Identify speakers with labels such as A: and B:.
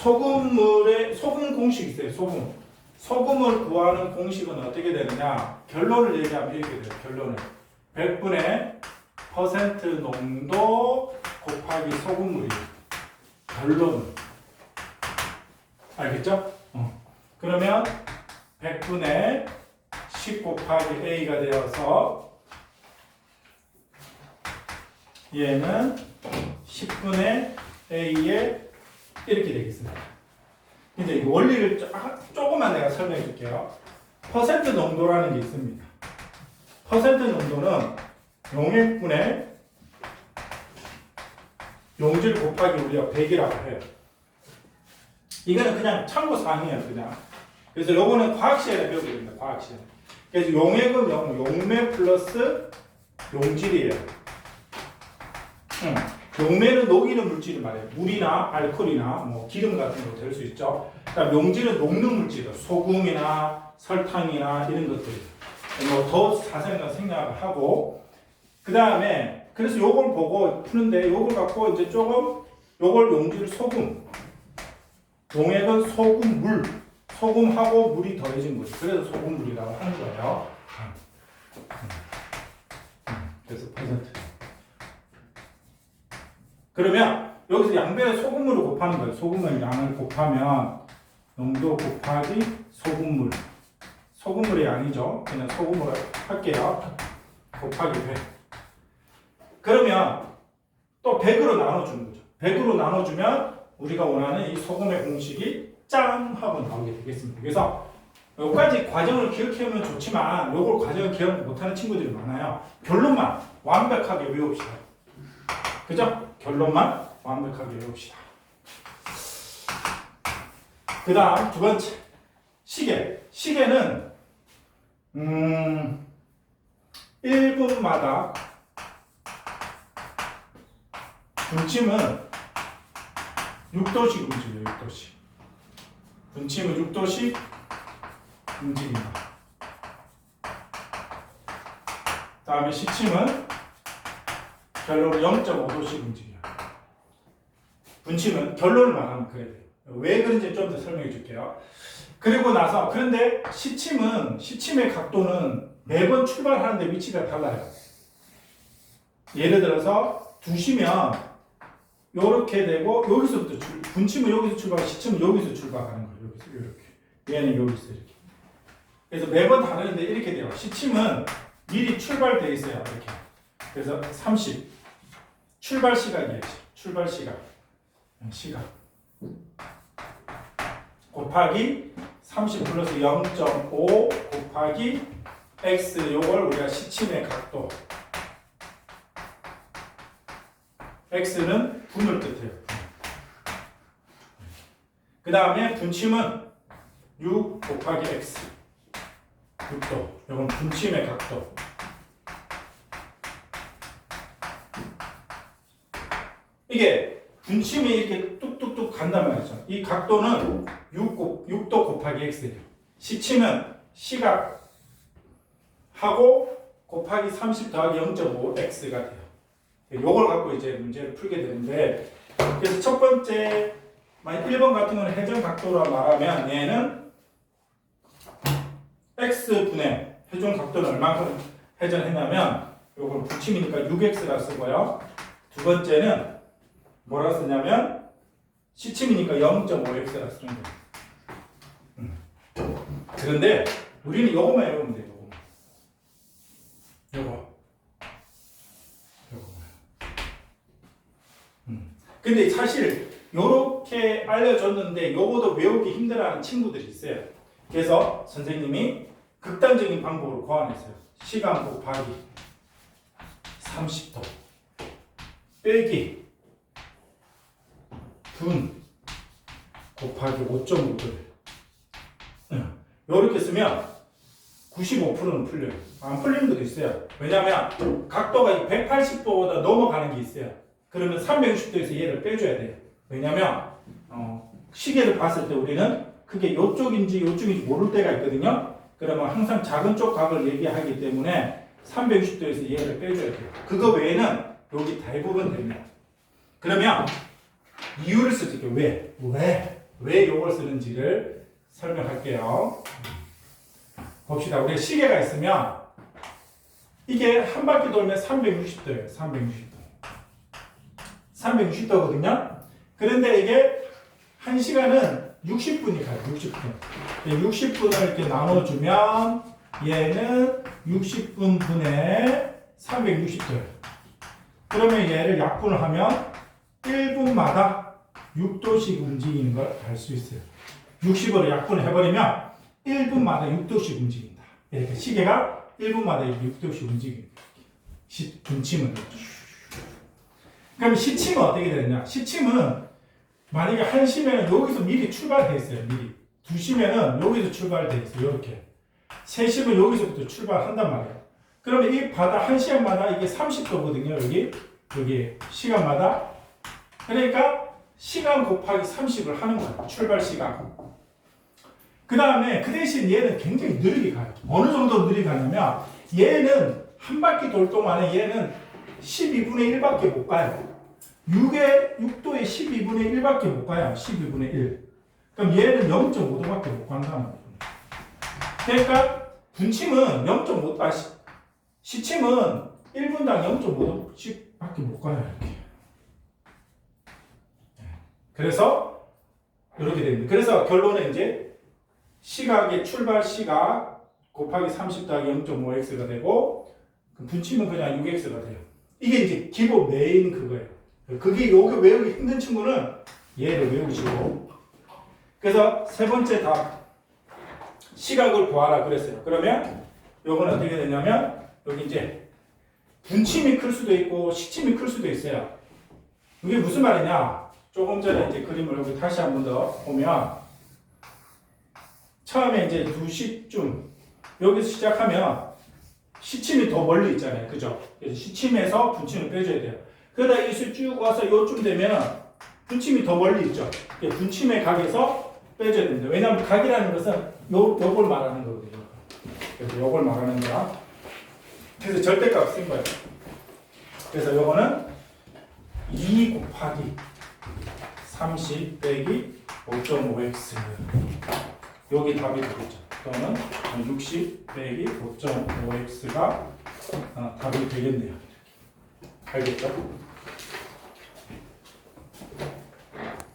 A: 소금물의 소금 공식이 있어요. 소금을 구하는 공식은 어떻게 되느냐? 결론을 얘기하면 이렇게 돼요. 결론을 100분의 퍼센트 농도 곱하기 소금물이 결론은 알겠죠? 그러면 100분의 10 곱하기 A가 되어서 얘는 10분의 A에 이렇게 되겠습니다. 이제 이 원리를 조금만 내가 설명해 줄게요. 퍼센트 농도라는 게 있습니다. 퍼센트 농도는 용액분의 용질 곱하기 우리가 100이라고 해요. 이거는 그냥 참고사항이에요. 그냥. 그래서 요거는 과학시간에 배우게 됩니다. 과학시간에. 그래서 용액은 용매 플러스 용질이에요. 용매는 녹이는 물질을 말해요. 물이나 알코올이나 뭐 기름 같은 거 될 수 있죠. 그다음 용질은 녹는 물질, 소금이나 설탕이나 이런 것들. 뭐 더 자세한 건 생각하고 그 다음에 그래서 요걸 보고 푸는데 요걸 갖고 이제 조금 요걸 용질 소금, 용액은 소금물, 소금하고 물이 더해진 거죠. 그래서 소금물이라고 하는 거예요. 그래서 퍼센트. 그러면 여기서 양변에 소금물을 곱하는 거예요. 소금물 양을 곱하면 농도 곱하기 소금물. 소금물이 아니죠. 그냥 소금으로 할게요. 곱하기 100. 그러면 또 100으로 나눠주는 거죠. 100으로 나눠주면 우리가 원하는 이 소금의 공식이 짠! 하고 나오게 되겠습니다. 그래서 여기까지 과정을 기억해오면 좋지만 요걸 과정을 기억 못하는 친구들이 많아요. 결론만 완벽하게 외웁시다. 그죠? 결론만 완벽하게 외웁시다. 그 다음 두 번째 시계. 시계는 1분마다 분침은 6도씩 움직여요. 6도씩. 분침은 6도씩 움직입니다. 다음에 시침은 결론은 0.5도씩 움직여요. 분침은 결론을 말하면 그래야 돼요. 왜 그런지 좀 더 설명해 줄게요. 그리고 나서 그런데 시침의 각도는 매번 출발하는데 위치가 달라요. 예를 들어서 2시면 요렇게 되고 여기서부터 분침은 여기서 출발하고 시침은 여기서 출발하는 거예요. 여기서 이렇게. 얘는 여기서 이렇게. 그래서 매번 다르는데 이렇게 돼요. 시침은 미리 출발되어 있어요. 이렇게. 그래서 30 출발 시각이에요. 출발 시각. 곱하기 30 플러스 0.5 곱하기 x 요걸 우리가 시침의 각도. x는 분을 뜻해요. 그 다음에 분침은 6 곱하기 x 6도. 이건 분침의 각도. 이게 분침이 이렇게 뚝뚝뚝 간단 말이죠. 이 각도는 6도 곱하기 x예요. 시침은 시각하고 곱하기 30 더하기 0.5x가 돼요. 요걸 갖고 이제 문제를 풀게 되는데, 그래서 첫 번째, 만약 1번 같은 건 회전 각도라 말하면 얘는 x분의 회전 각도는 얼마큼 회전했냐면 요걸 분침이니까 6x라 쓰고요. 두 번째는 뭐라 쓰냐면 시침이니까 0.5x라 쓰는 거예요. 그런데 우리는 요거만 외우면 돼요. 요거. 근데 사실 요렇게 알려줬는데 요거도 외우기 힘들어하는 친구들이 있어요. 그래서 선생님이 극단적인 방법을 고안했어요. 시간 곱하기 30도 빼기 분 곱하기 5.5도 요렇게 쓰면 95%는 풀려요. 안 풀리는 것도 있어요. 왜냐하면 각도가 180도보다 넘어가는 게 있어요. 그러면 360도에서 얘를 빼줘야 돼요. 왜냐하면 시계를 봤을 때 우리는 그게 이쪽인지 이쪽인지 모를 때가 있거든요. 그러면 항상 작은 쪽 각을 얘기하기 때문에 360도에서 얘를 빼줘야 돼요. 그거 외에는 여기 대부분 됩니다. 그러면 이유를 쓸게요. 왜? 왜 요걸 쓰는지를 설명할게요. 봅시다. 우리 시계가 있으면 이게 한 바퀴 돌면 360도예요. 360도. 360도거든요. 그런데 이게 1시간은 60분이 가요. 60분. 60분을 이렇게 나눠주면 얘는 60분 분의 360도예요. 그러면 얘를 약분을 하면 1분마다 6도씩 움직이는 걸 알 수 있어요. 60으로 약분을 해버리면 1분마다 6도씩 움직인다. 이렇게 시계가 1분마다 6도씩 움직입니다. 분침은. 그럼 시침은 어떻게 되느냐? 시침은 만약에 1시면 여기서 미리 출발돼 있어요. 미리. 2시면은 여기서 출발돼 있어요. 이렇게. 3시면 여기서부터 출발한단 말이에요. 그러면 이 바다 1시간마다 이게 30도거든요. 여기 시간마다. 그러니까 시간 곱하기 30을 하는 거예요. 출발 시간. 그 다음에 그 대신 얘는 굉장히 느리게 가요. 어느 정도 느리게 가냐면 얘는 한 바퀴 돌 동안에 얘는 12분의 1밖에 못 가요. 6도에 12분의 1밖에 못 가요. 12분의 1. 그럼 얘는 0.5도밖에 못 간다는 거예요. 그러니까 분침은 0.5, 시침은 1분당 0.5도씩밖에 못 가요. 이렇게. 그래서 이렇게 됩니다. 그래서 결론은 이제 시각의 출발 시각 곱하기 30 더하기 0.5x가 되고 분침은 그냥 6x가 돼요. 이게 이제 기본 메인 그거예요. 그게 여기 외우기 힘든 친구는 얘를 외우시고. 그래서 세 번째 답 시각을 구하라 그랬어요. 그러면 요거는 어떻게 되냐면 여기 이제 분침이 클 수도 있고 시침이 클 수도 있어요. 이게 무슨 말이냐? 조금 전에 이제 그림을 여기 다시 한 번 더 보면 처음에 이제 2시쯤 여기서 시작하면 시침이 더 멀리 있잖아요. 그죠? 그래서 시침에서 분침을 빼줘야 돼요. 그러다 여기서 쭉 와서 요쯤 되면 분침이 더 멀리 있죠. 분침의 각에서 빼줘야 됩니다. 왜냐하면 각이라는 것은 요걸 말하는 거거든요. 그래서 요걸 말하는 거야. 그래서 절대값 쓴 거예요. 그래서 요거는 2 곱하기 30 빼기 5.5x 여기 답이 되겠죠. 그러면 60 빼기 5.5x가 답이 되겠네요. 알겠죠?